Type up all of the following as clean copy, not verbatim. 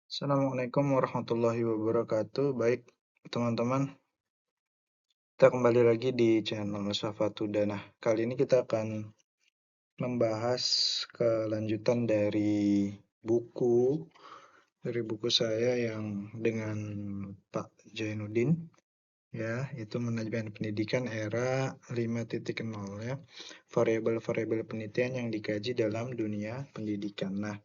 Assalamualaikum warahmatullahi wabarakatuh. Baik, teman-teman, kita kembali lagi di channel Safatuda. Nah, kali ini kita akan membahas kelanjutan buku dari buku saya yang dengan Pak Jainuddin, ya, itu manajemen pendidikan era 5.0 ya, variabel-variabel penelitian yang dikaji dalam dunia pendidikan. Nah,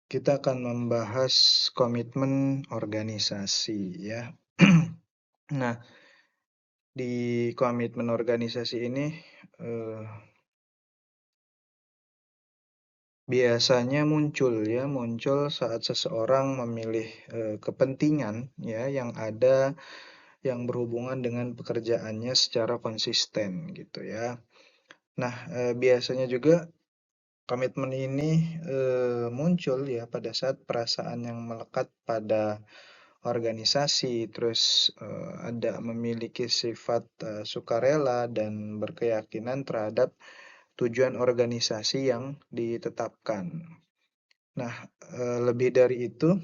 kita akan membahas komitmen organisasi ya. Nah, di komitmen organisasi ini eh, biasanya muncul saat seseorang memilih kepentingan ya yang ada yang berhubungan dengan pekerjaannya secara konsisten gitu ya. Nah, biasanya juga komitmen ini muncul ya pada saat perasaan yang melekat pada organisasi, terus ada memiliki sifat sukarela dan berkeyakinan terhadap tujuan organisasi yang ditetapkan. Nah, lebih dari itu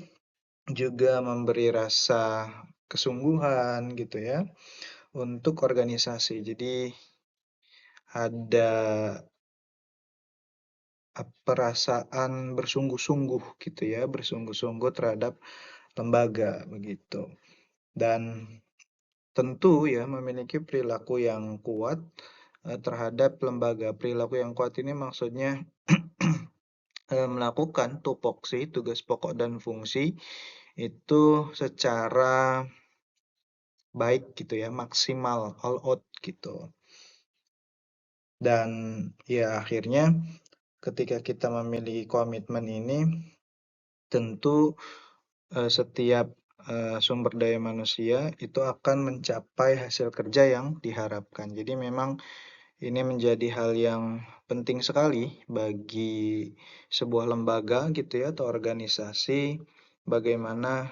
juga memberi rasa kesungguhan gitu ya untuk organisasi. Jadi ada perasaan bersungguh-sungguh gitu ya, bersungguh-sungguh terhadap lembaga begitu. Dan tentu ya memiliki perilaku yang kuat terhadap lembaga. Perilaku yang kuat ini maksudnya melakukan tupoksi, tugas pokok dan fungsi itu secara baik gitu ya, maksimal, all out gitu. Dan ya akhirnya ketika kita memiliki komitmen ini, tentu setiap sumber daya manusia itu akan mencapai hasil kerja yang diharapkan. Jadi memang ini menjadi hal yang penting sekali bagi sebuah lembaga gitu ya atau organisasi, bagaimana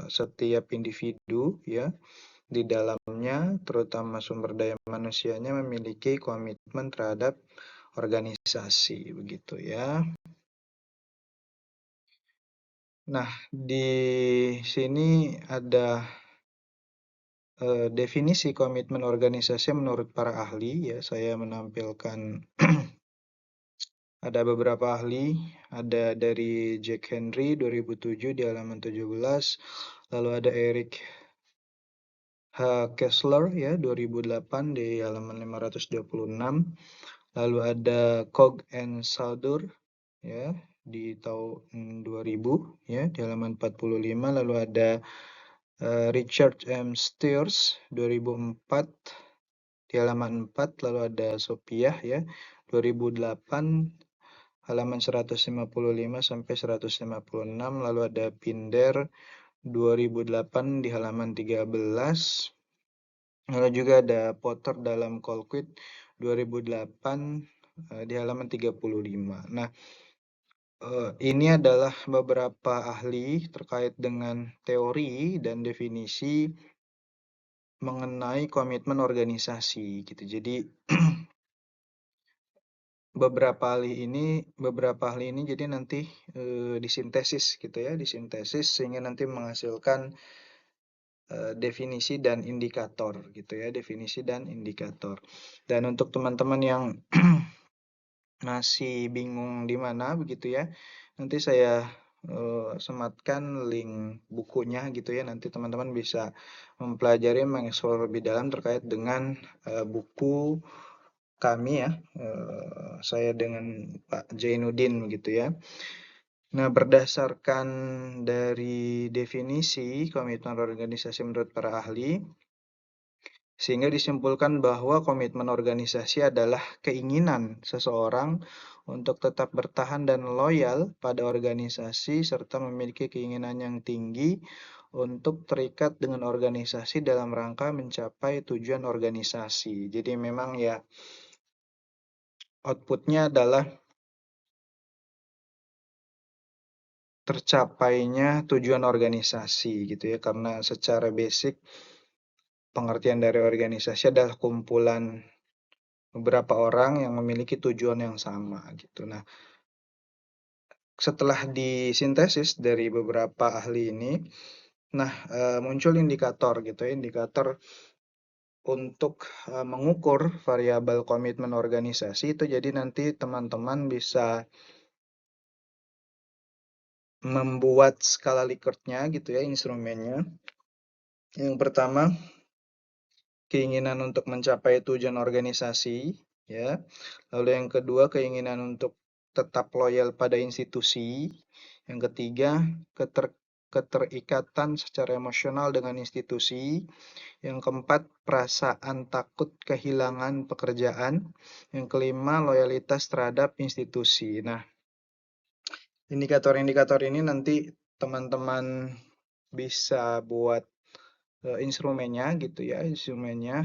setiap individu ya di dalamnya terutama sumber daya manusianya memiliki komitmen terhadap organisasi begitu ya. Nah, di sini ada definisi komitmen organisasi menurut para ahli ya. Saya menampilkan ada beberapa ahli, ada dari Jack Henry 2007 di halaman 17, lalu ada Eric H. Kessler ya 2008 di halaman 526, lalu ada Cog and Saudur ya di tahun 2000 ya di halaman 45, lalu ada Richard M. Steers 2004 di halaman 4, lalu ada Sophia ya 2008 halaman 155 sampai 156, lalu ada Pinder 2008 di halaman 13, lalu juga ada Potter dalam Colquitt 2008 di halaman 35. Nah, ini adalah beberapa ahli terkait dengan teori dan definisi mengenai komitmen organisasi gitu. Jadi beberapa ahli ini jadi nanti disintesis gitu ya, disintesis sehingga nanti menghasilkan definisi dan indikator gitu ya, definisi dan indikator. Dan untuk teman-teman yang masih bingung di mana begitu ya, nanti saya sematkan link bukunya gitu ya, nanti teman-teman bisa mempelajari mengeksplor lebih dalam terkait dengan buku kami ya, saya dengan Pak Jainuddin begitu ya. Nah, berdasarkan dari definisi komitmen organisasi menurut para ahli, sehingga disimpulkan bahwa komitmen organisasi adalah keinginan seseorang untuk tetap bertahan dan loyal pada organisasi serta memiliki keinginan yang tinggi untuk terikat dengan organisasi dalam rangka mencapai tujuan organisasi. Jadi memang ya outputnya adalah tercapainya tujuan organisasi gitu ya, karena secara basic pengertian dari organisasi adalah kumpulan beberapa orang yang memiliki tujuan yang sama gitu. Nah, setelah disintesis dari beberapa ahli ini, nah, muncul indikator gitu ya, indikator untuk, mengukur variabel komitmen organisasi itu. Jadi nanti teman-teman bisa membuat skala Likert-nya gitu ya, instrumennya. Yang pertama, keinginan untuk mencapai tujuan organisasi, ya. Lalu yang kedua, keinginan untuk tetap loyal pada institusi. Yang ketiga, keterikatan secara emosional dengan institusi. Yang keempat, perasaan takut kehilangan pekerjaan. Yang kelima, loyalitas terhadap institusi. Nah, indikator-indikator ini nanti teman-teman bisa buat instrumennya gitu ya, instrumennya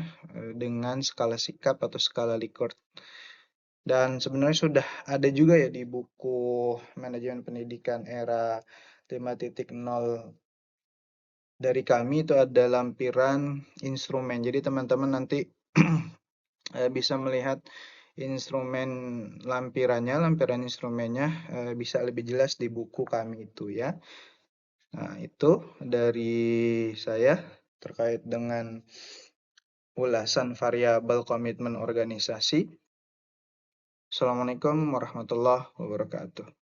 dengan skala sikap atau skala Likert. Dan sebenarnya sudah ada juga ya di buku Manajemen Pendidikan Era 5.0 dari kami, itu ada lampiran instrumen. Jadi teman-teman nanti bisa melihat instrumen lampirannya, lampiran instrumennya bisa lebih jelas di buku kami itu ya. Nah, itu dari saya terkait dengan ulasan variabel komitmen organisasi. Assalamualaikum warahmatullahi wabarakatuh.